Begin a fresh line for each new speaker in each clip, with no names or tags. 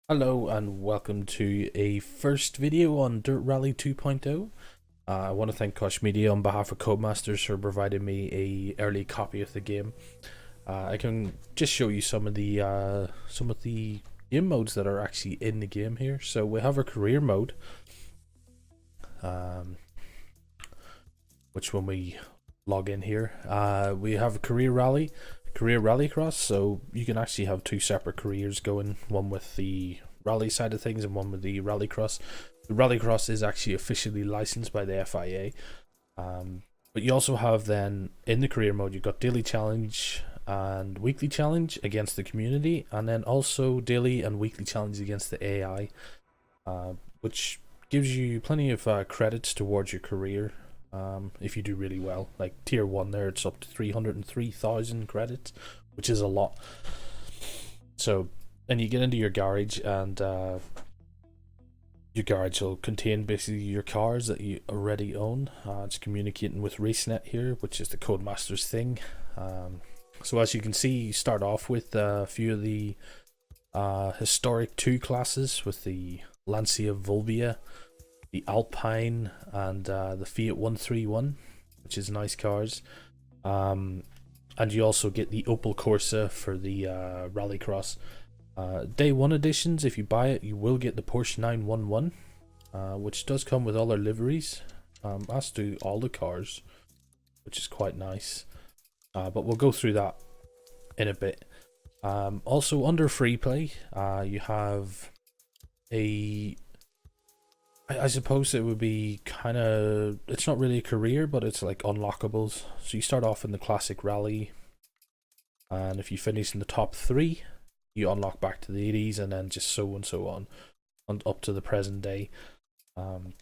Hello and welcome to a first video on Dirt Rally 2.0. I want to thank Kosh Media on behalf of Codemasters for providing me a early copy of the game. I can just show you some of the game modes that are actually in the game here. So we have a career mode, which when we log in here, we have a career Rallycross, so you can actually have two separate careers going, one with the rally side of things and one with the Rallycross. The Rallycross is actually officially licensed by the FIA, but you also have then in the career mode you've got daily challenge and weekly challenge against the community, and then also daily and weekly challenge against the AI, which gives you plenty of credits towards your career. If you do really well, like tier 1 there, it's up to 303,000 credits, which is a lot. So, and you get into your garage, and your garage will contain basically your cars that you already own. It's communicating with RaceNet here, which is the Codemasters thing. So as you can see, you start off with a few of the historic 2 classes with the Lancia Volvia, the Alpine, and the Fiat 131, which is nice cars. And you also get the Opel Corsa for the Rallycross. Day 1 editions, if you buy it, you will get the Porsche 911, which does come with all their liveries, as do all the cars, which is quite nice. But we'll go through that in a bit. Also, under free play, you have I suppose it would be kind of, it's not really a career, but it's like unlockables. So you start off in the classic rally, and if you finish in the top 3, you unlock back to the 80s, and then just so and so on up to the present day. And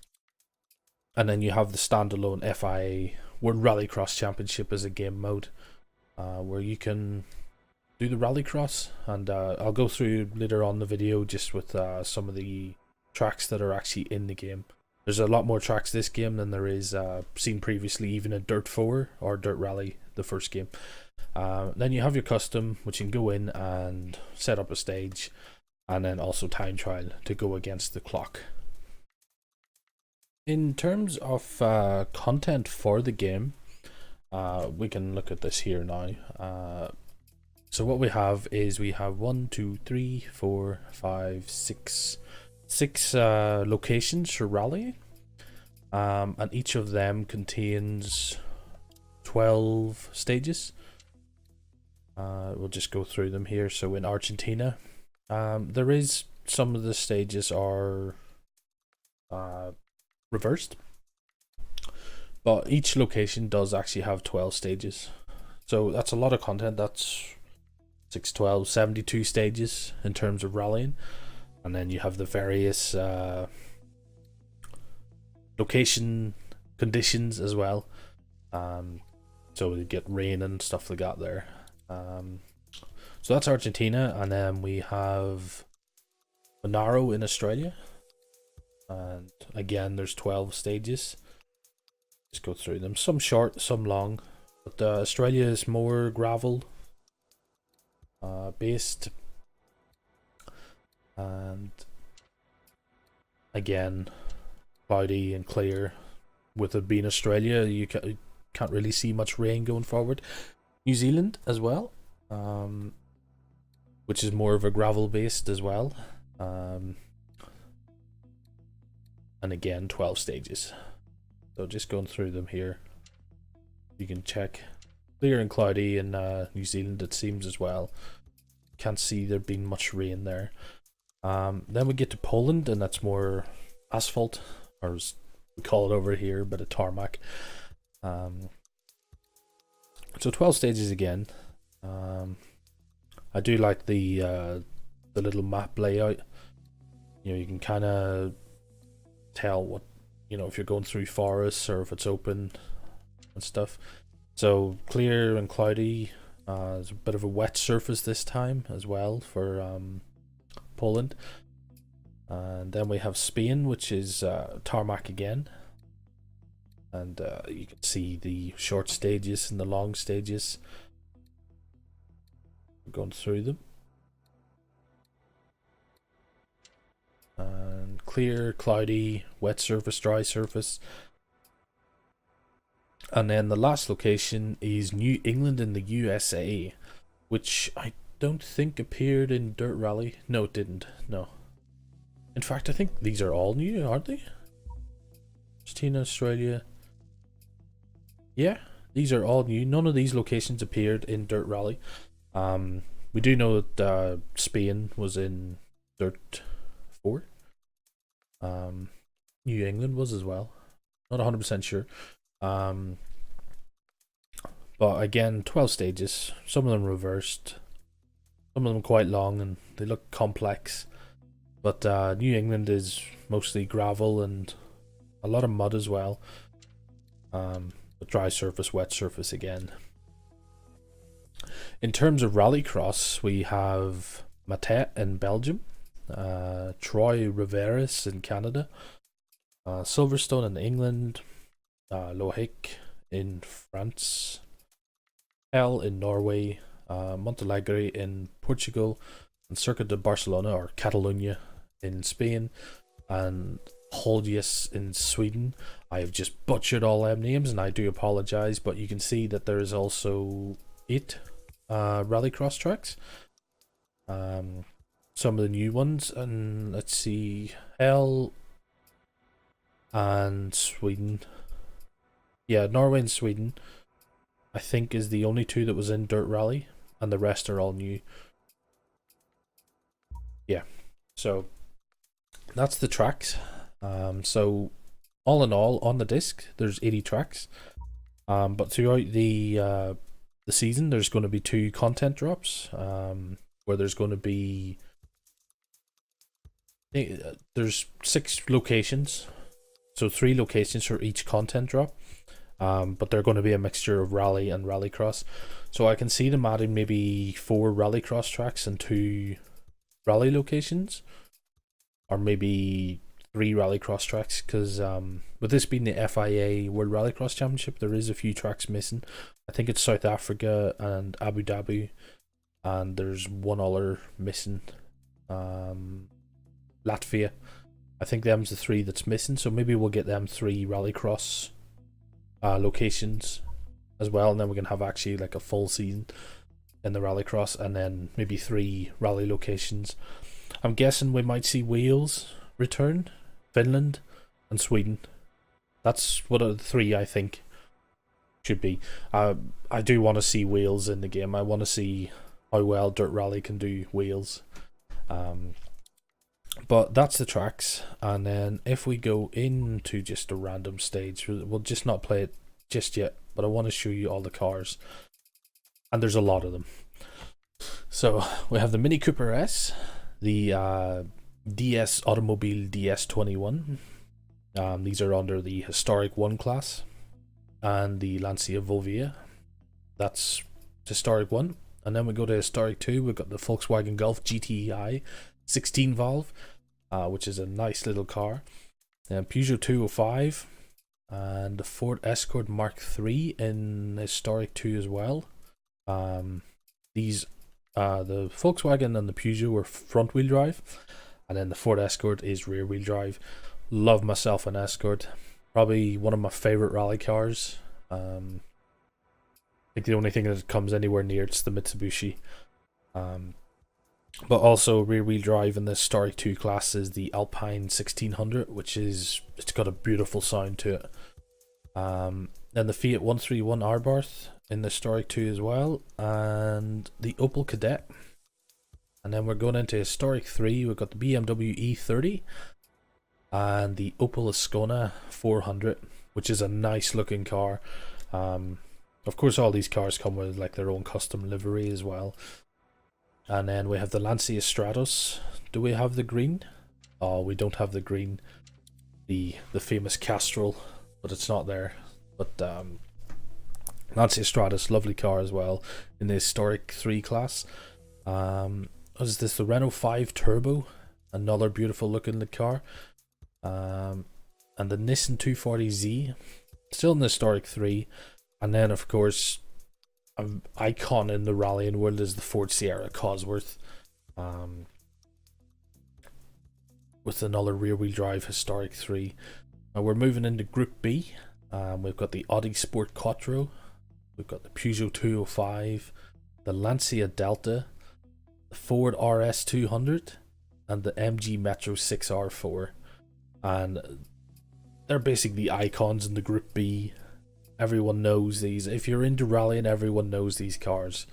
then you have the standalone FIA World Rallycross Championship as a game mode, where you can do the Rallycross, and I'll go through later on the video just with some of the tracks that are actually in the game. There's a lot more tracks this game than there is seen previously, even in Dirt 4 or Dirt Rally, the first game. Then you have your custom, which you can go in and set up a stage, and then also time trial to go against the clock. In terms of content for the game, we can look at this here now. So what we have is we have 1, 2, 3, 4, 5, 6 locations for rally, and each of them contains 12 stages. We'll just go through them here. So in Argentina, there is some of the stages are reversed, but each location does actually have 12 stages, so that's a lot of content. That's 6, 12, 72 stages in terms of rallying. And then you have the various location conditions as well. So you get rain and stuff like that there. So that's Argentina, and then we have Monaro in Australia. And again, there's 12 stages. Just go through them. Some short, some long. But Australia is more gravel based. And again, cloudy and clear. With it being Australia, you can't really see much rain going forward. New Zealand as well, which is more of a gravel based as well. And again, 12 stages. So just going through them here, you can check. Clear and cloudy in New Zealand, it seems, as well. Can't see there being much rain there. Then we get to Poland, and that's more asphalt, or as we call it over here, but a tarmac. So 12 stages again. I do like the little map layout. You know, you can kind of tell what, you know, if you're going through forests or if it's open and stuff. So clear and cloudy. There's a bit of a wet surface this time as well for Poland. And then we have Spain, which is tarmac again. And you can see the short stages and the long stages. We're going through them. clear, cloudy, wet surface, dry surface. And then the last location is New England in the USA, which I don't think appeared in Dirt Rally. No, it didn't. No. In fact, I think these are all new, aren't they? Argentina, Australia. Yeah, these are all new. None of these locations appeared in Dirt Rally. We do know that Spain was in Dirt 4. New England was as well. Not 100% sure. But again, 12 stages. Some of them reversed. Some of them quite long and they look complex. But New England is mostly gravel and a lot of mud as well. But dry surface, wet surface again. In terms of Rallycross, we have Matet in Belgium, Troy Riveris in Canada, Silverstone in England, Lohic in France, Hell in Norway, Montalegre in Portugal, and Circuit de Barcelona or Catalunya in Spain, and Holdius in Sweden. I have just butchered all them names and I do apologize, but you can see that there is also 8 Rallycross tracks. Some of the new ones, and let's see, Hell and Sweden. Yeah, Norway and Sweden I think is the only 2 that was in Dirt Rally, and the rest are all new. Yeah, so that's the tracks. So all in all, on the disc there's 80 tracks, but throughout the season there's going to be 2 content drops, where there's going to be there's 6 locations, so 3 locations for each content drop, but they're going to be a mixture of rally and rallycross. So I can see them adding maybe 4 rallycross tracks and 2 rally locations, or maybe 3 rallycross tracks, because with this being the FIA World Rallycross Championship, there is a few tracks missing. I think it's South Africa and Abu Dhabi, and there's one other missing, Latvia. I think them's the 3 that's missing, so maybe we'll get them 3 rallycross locations as well, and then we can have actually like a full season in the rallycross, and then maybe 3 rally locations. I'm guessing we might see Wales return, Finland and Sweden. That's what the 3 I think should be. I do want to see Wales in the game. I want to see how well Dirt Rally can do Wales. But that's the tracks, and then if we go into just a random stage, we'll just not play it just yet, but I want to show you all the cars, and there's a lot of them. So we have the Mini Cooper S, the DS Automobile DS21. These are under the Historic 1 class, and the Lancia Volvia, that's Historic 1. And then we go to Historic 2, we've got the Volkswagen Golf GTI 16 valve, which is a nice little car. Then Peugeot 205, and the Ford Escort Mark III in Historic 2 as well. These the Volkswagen and the Peugeot were front wheel drive, and then the Ford Escort is rear wheel drive. Love myself an Escort, probably one of my favorite rally cars. I think the only thing that comes anywhere near it's the Mitsubishi. But also rear wheel drive in the Historic 2 class is the Alpine 1600, which is, it's got a beautiful sound to it. Then the Fiat 131 Abarth in the Historic 2 as well, and the Opel Kadett. And then we're going into Historic 3, we've got the BMW E30 and the Opel Ascona 400, which is a nice looking car. Of course all these cars come with like their own custom livery as well. And then we have the Lancia Stratos. Do we have the green? Oh, we don't have the green. The famous Castrol, but it's not there. But Lancia Stratos, lovely car as well in the Historic 3 class. What is this? The Renault 5 Turbo, another beautiful looking car. And the Nissan 240Z, still in the Historic 3. And then of course, an icon in the rallying world is the Ford Sierra Cosworth. with another rear-wheel drive historic 3. Now we're moving into Group B. We've got the Audi Sport Quattro, we've got the Peugeot 205, the Lancia Delta, the Ford RS 200, and the MG Metro 6R4. And they're basically icons in the Group B. Everyone knows these. If you're into rallying, everyone knows these cars.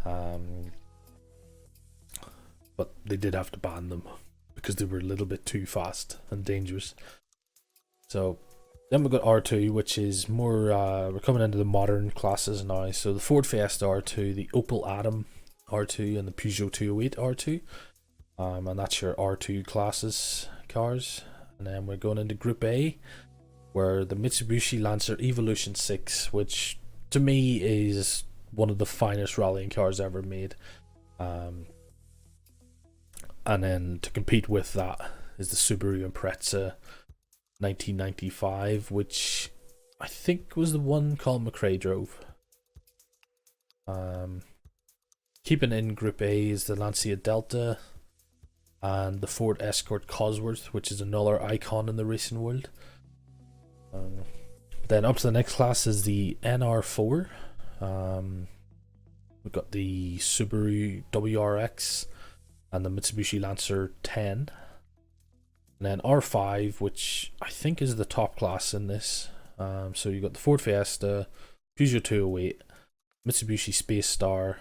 But they did have to ban them because they were a little bit too fast and dangerous. So then we've got R2, which is more, we're coming into the modern classes now. So the Ford Fiesta R2, the Opel Adam R2, and the Peugeot 208 R2. And that's your R2 classes cars. And then we're going into Group A, where the Mitsubishi Lancer Evolution 6, which to me is one of the finest rallying cars ever made. And then to compete with that is the Subaru Impreza 1995, which I think was the one Colin McRae drove. Keeping in Group A is the Lancia Delta and the Ford Escort Cosworth, which is another icon in the racing world. Then up to the next class is the NR4. We've got the Subaru WRX and the Mitsubishi Lancer 10. And then R5, which I think is the top class in this. So you've got the Ford Fiesta, Peugeot 208, Mitsubishi Space Star,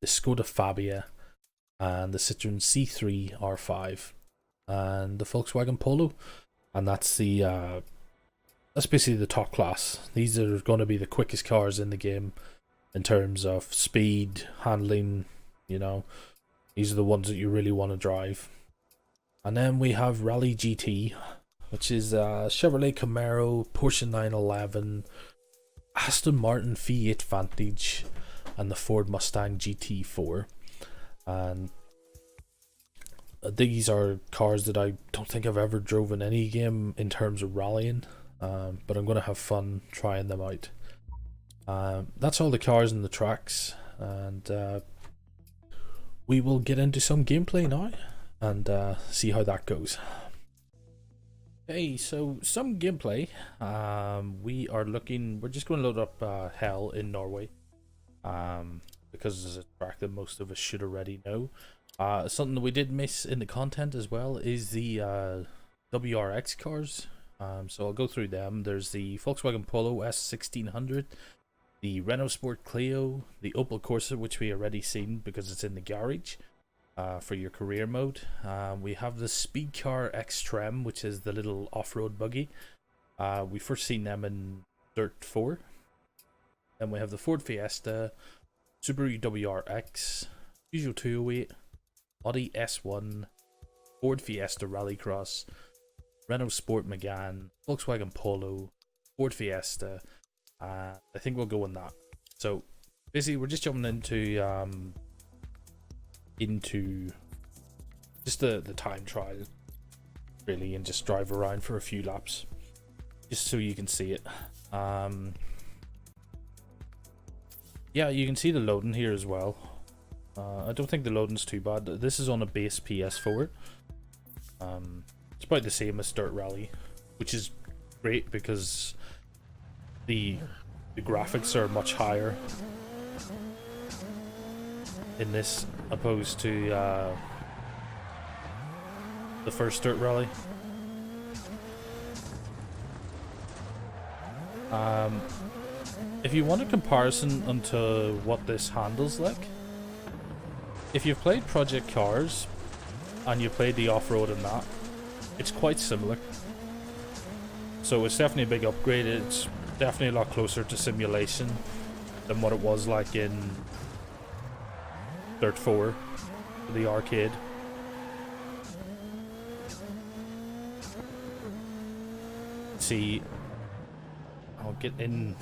the Skoda Fabia, and the Citroen C3 R5, and the Volkswagen Polo. And that's the that's basically the top class. These are going to be the quickest cars in the game in terms of speed, handling, you know. These are the ones that you really want to drive. And then we have Rally GT, which is Chevrolet Camaro, Porsche 911, Aston Martin V8 Vantage, and the Ford Mustang GT4. And these are cars that I don't think I've ever drove in any game in terms of rallying, but I'm going to have fun trying them out. That's all the cars and the tracks, and we will get into some gameplay now and see how that goes. Okay, so some gameplay. We're just going to load up Hell in Norway, because it's a track that most of us should already know. Something that we did miss in the content as well is the Wrx cars. So I'll go through them. There's the Volkswagen Polo S1600, the Renault Sport Clio, the Opel Corsa, which we already seen because it's in the garage for your career mode. We have the Speed Car X-Trem, which is the little off-road buggy. We first seen them in Dirt 4. Then we have the Ford Fiesta, Subaru WRX, Peugeot 208, Audi S1, Ford Fiesta Rallycross, Renault Sport Megane, Volkswagen Polo, Ford Fiesta. I think we'll go on that. So basically we're just jumping into just the time trial really, and just drive around for a few laps just so you can see it. Yeah, you can see the loading here as well. I don't think the loading's too bad. This is on a base PS4. It's about the same as Dirt Rally, which is great because the graphics are much higher in this opposed to the first Dirt Rally. If you want a comparison onto what this handles like, if you've played Project Cars and you played the off-road in that, it's quite similar. So it's definitely a big upgrade. It's definitely a lot closer to simulation than what it was like in Dirt 4 for the arcade. See, I'll get in,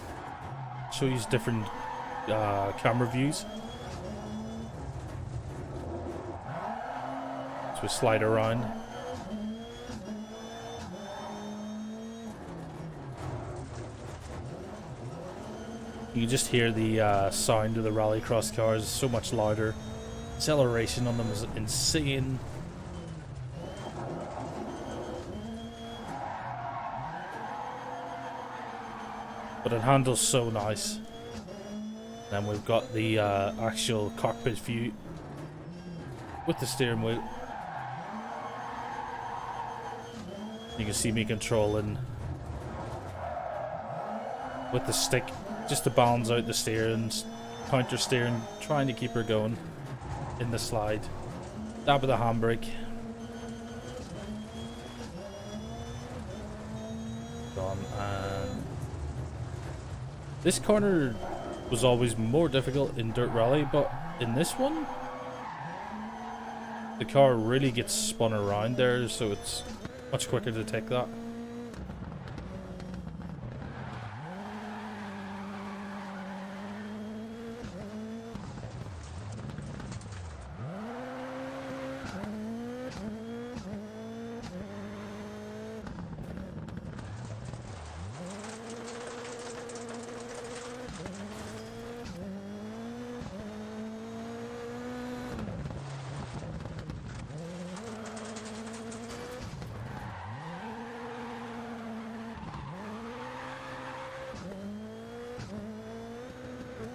show you different camera views. So we slide around. You can just hear the sound of the Rallycross cars so much louder. Acceleration on them is insane. but it handles so nice. Then we've got the actual cockpit view with the steering wheel. You can see me controlling with the stick just to balance out the steering, counter steering, trying to keep her going in the slide. Dab of the handbrake. Gone. And this corner was always more difficult in Dirt Rally, but in this one the car really gets spun around there, so it's much quicker to take that.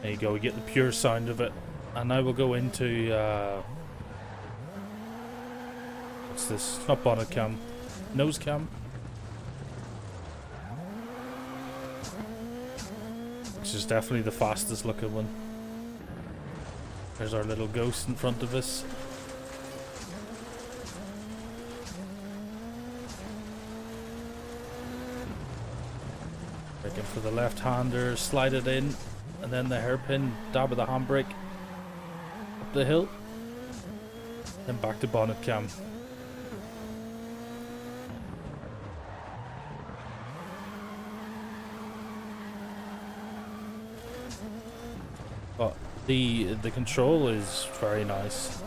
There you go, we get the pure sound of it. And now we'll go into what's this? It's not bonnet cam, nose cam. Which is definitely the fastest looking one. There's our little ghost in front of us. Looking for the left-hander, slide it in. And then the hairpin, dab of the handbrake, up the hill, then back to bonnet cam. But the control is very nice.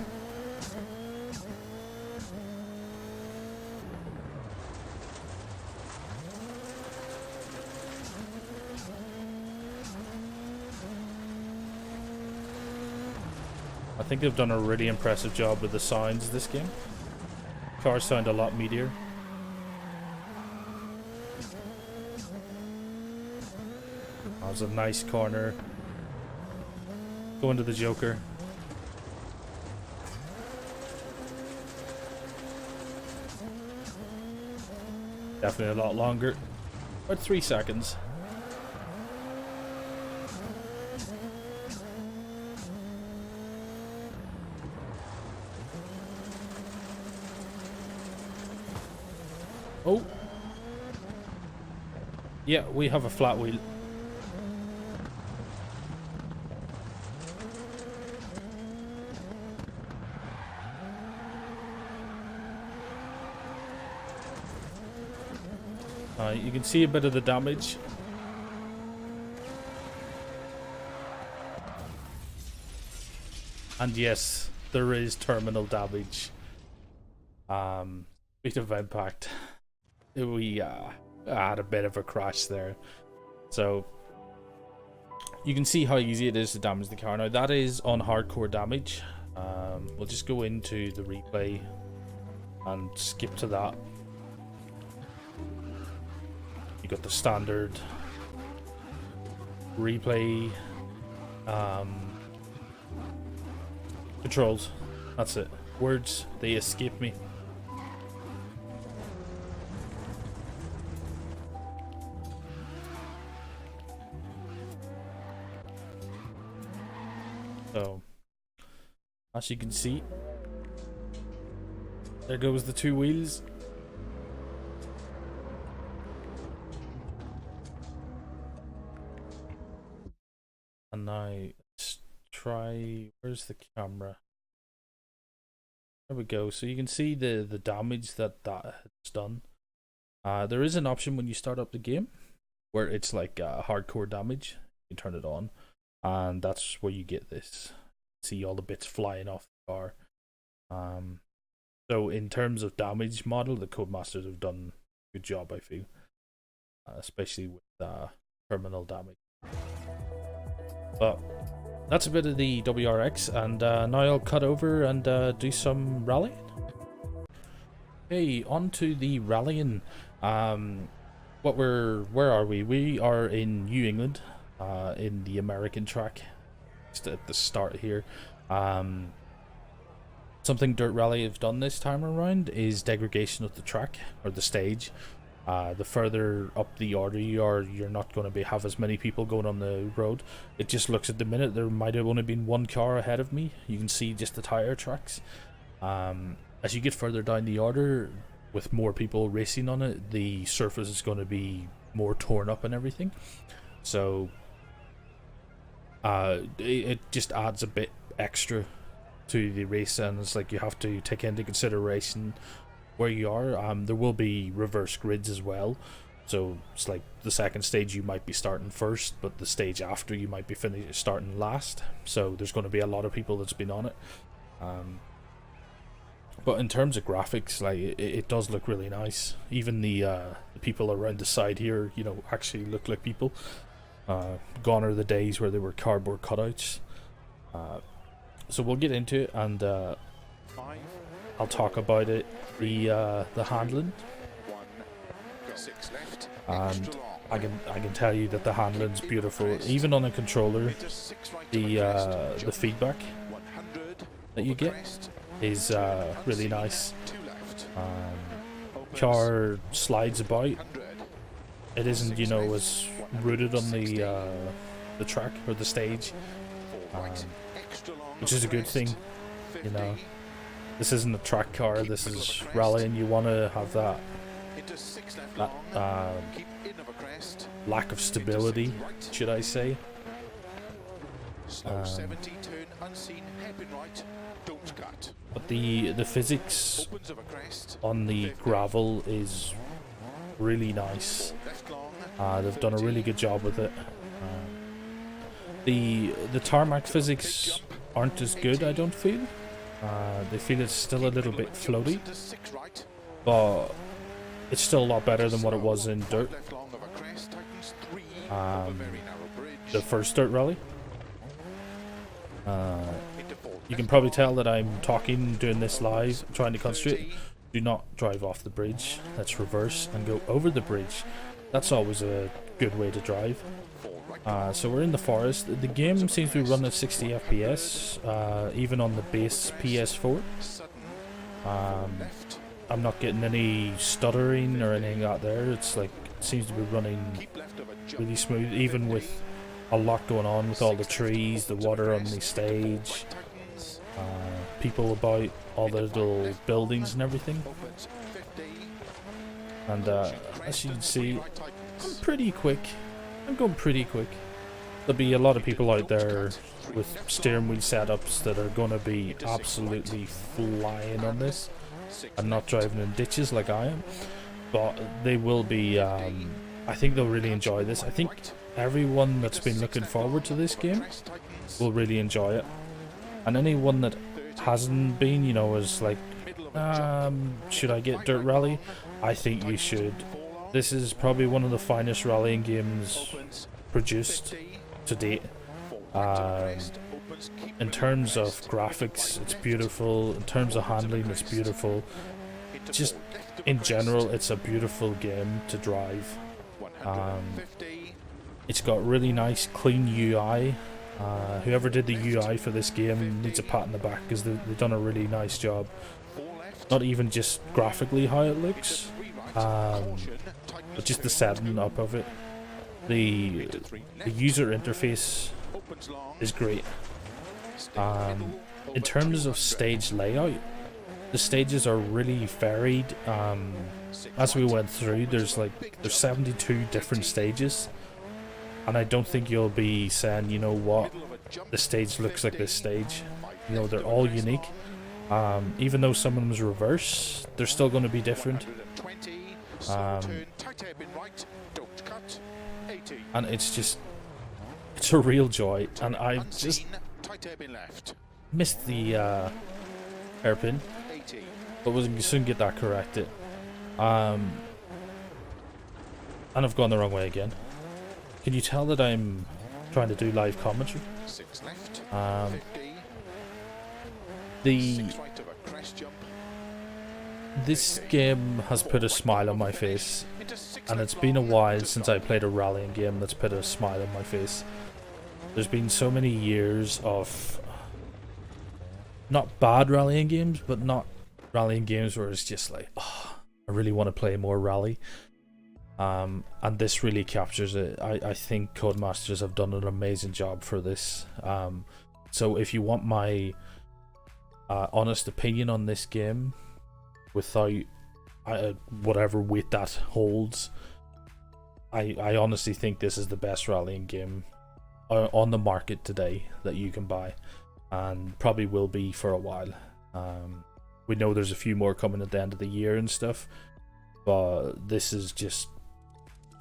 I think they've done a really impressive job with the sounds this game. Cars sound a lot meatier. That was a nice corner. Going to the Joker. Definitely a lot longer. About 3 seconds. Oh, yeah, we have a flat wheel. You can see a bit of the damage. And yes, there is terminal damage. Bit of impact. We had a bit of a crash there, so you can see how easy it is to damage the car. Now that is on hardcore damage. We'll just go into the replay and skip to that. You got the standard replay controls. That's it. Words, they escape me. So, as you can see, there goes the 2 wheels. And now let's try, where's the camera? There we go. So you can see the damage that has done. There is an option when you start up the game where it's like hardcore damage. You turn it on. And that's where you get this. See all the bits flying off the car. So in terms of damage model, the Codemasters have done a good job, I feel. Especially with terminal damage. But that's a bit of the WRX, and now I'll cut over and do some rallying. Okay, on to the rallying. where are we? We are in New England, in the American track. Just at the start here. Something Dirt Rally have done this time around is degradation of the track or the stage. The further up the order you are, you're not going to have as many people going on the road. It just looks at the minute there might have only been one car ahead of me. You can see just the tire tracks. As you get further down the order, with more people racing on it, the surface is going to be more torn up and everything. So it just adds a bit extra to the race, and it's like you have to take into consideration where you are. There will be reverse grids as well, so it's like the second stage you might be starting first, but the stage after you might be starting last. So there's going to be a lot of people that's been on it. But in terms of graphics, like it does look really nice. Even the people around the side here, you know, actually look like people. Gone are the days where they were cardboard cutouts. So we'll get into it, and I'll talk about it, the handling, and I can tell you that the handling's beautiful. Even on a controller, the feedback that you get is really nice. Car slides about. It isn't, you know, as rooted on the track or the stage, which is a good thing. You know, this isn't a track car, this is rally, and you want to have that lack of stability, should I say. But the physics on the gravel is really nice. They've done a really good job with it. The tarmac physics aren't as good, I don't feel. They feel it's still a little bit floaty, but it's still a lot better than what it was in Dirt. The first Dirt Rally. You can probably tell that I'm doing this live, trying to concentrate. Do not drive off the bridge. Let's reverse and go over the bridge. That's always a good way to drive. So we're in the forest. The game seems to be running at 60 FPS, even on the base PS4. I'm not getting any stuttering or anything out there. It's like, it seems to be running really smooth, even with a lot going on with all the trees, the water on the stage, people about, all the little buildings and everything. And as you can see, I'm pretty quick. I'm going pretty quick. There'll be a lot of people out there with steering wheel setups that are going to be absolutely flying on this and not driving in ditches like I am. But they will be, I think they'll really enjoy this. I think everyone that's been looking forward to this game will really enjoy it. And anyone that hasn't been, you know, is like, should I get Dirt Rally? I think you should. This is probably one of the finest rallying games produced to date. In terms of graphics, it's beautiful. In terms of handling, it's beautiful. Just in general, it's a beautiful game to drive. It's got really nice, clean UI. Whoever did the UI for this game needs a pat on the back, because they've done a really nice job. Not even just graphically how it looks, but just the setting up of it. The user interface is great. In terms of stage layout, the stages are really varied. As we went through, there's 72 different stages, and I don't think you'll be saying, you know what, the stage looks like this stage. You know, they're all unique. Even though some of them is reverse, they're still going to be different. And it's a real joy. And I just missed the hairpin, but we'll soon get that corrected. And I've gone the wrong way again. Can you tell that I'm trying to do live commentary? This game has put a smile on my face. and it's been a while since I played a rallying game that's put a smile on my face. There's been so many years of not bad rallying games, but not rallying games where it's just like, oh, I really want to play more rally. And this really captures it. I think Codemasters have done an amazing job for this. So if you want my honest opinion on this game, without whatever weight that holds, I honestly think this is the best rallying game on the market today that you can buy, and probably will be for a while. We know there's a few more coming at the end of the year and stuff, but this is just,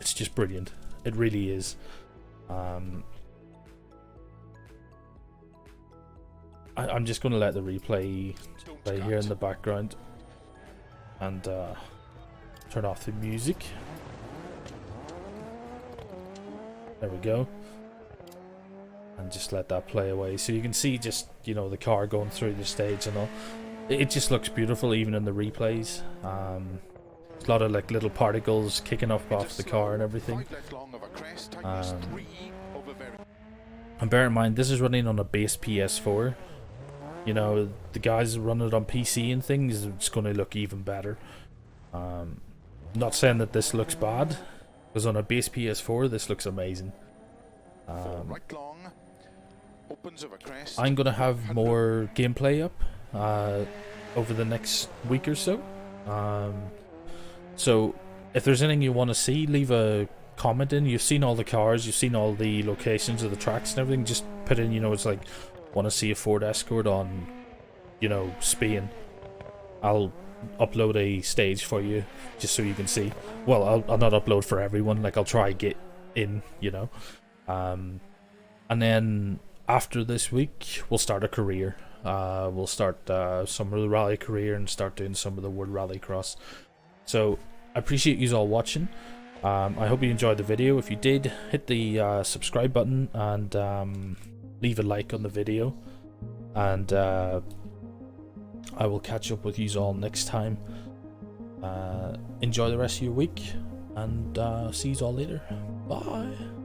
it's just brilliant. It really is. I'm just going to let the replay play here in the background and turn off the music. There we go. And just let that play away, so you can see just, you know, the car going through the stage and all. It just looks beautiful even in the replays. There's a lot of like little particles kicking up off the car and everything. And bear in mind, this is running on a base PS4. You know, the guys running it on PC and things, it's going to look even better. Not saying that this looks bad, because on a base PS4 this looks amazing. I'm going to have more gameplay up over the next week or so. So if there's anything you want to see, leave a comment in. You've seen all the cars, you've seen all the locations of the tracks and everything. Just put in, you know, it's like, want to see a Ford Escort on, you know, Spain. I'll upload a stage for you just so you can see. Well, I'll not upload for everyone, like I'll try get in, you know. And then after this week we'll start a career. We'll start some of the rally career and start doing some of the World Rallycross. So I appreciate you all watching. I hope you enjoyed the video. If you did, hit the subscribe button and leave a like on the video, and I will catch up with you all next time. Enjoy the rest of your week, and see you all later. Bye.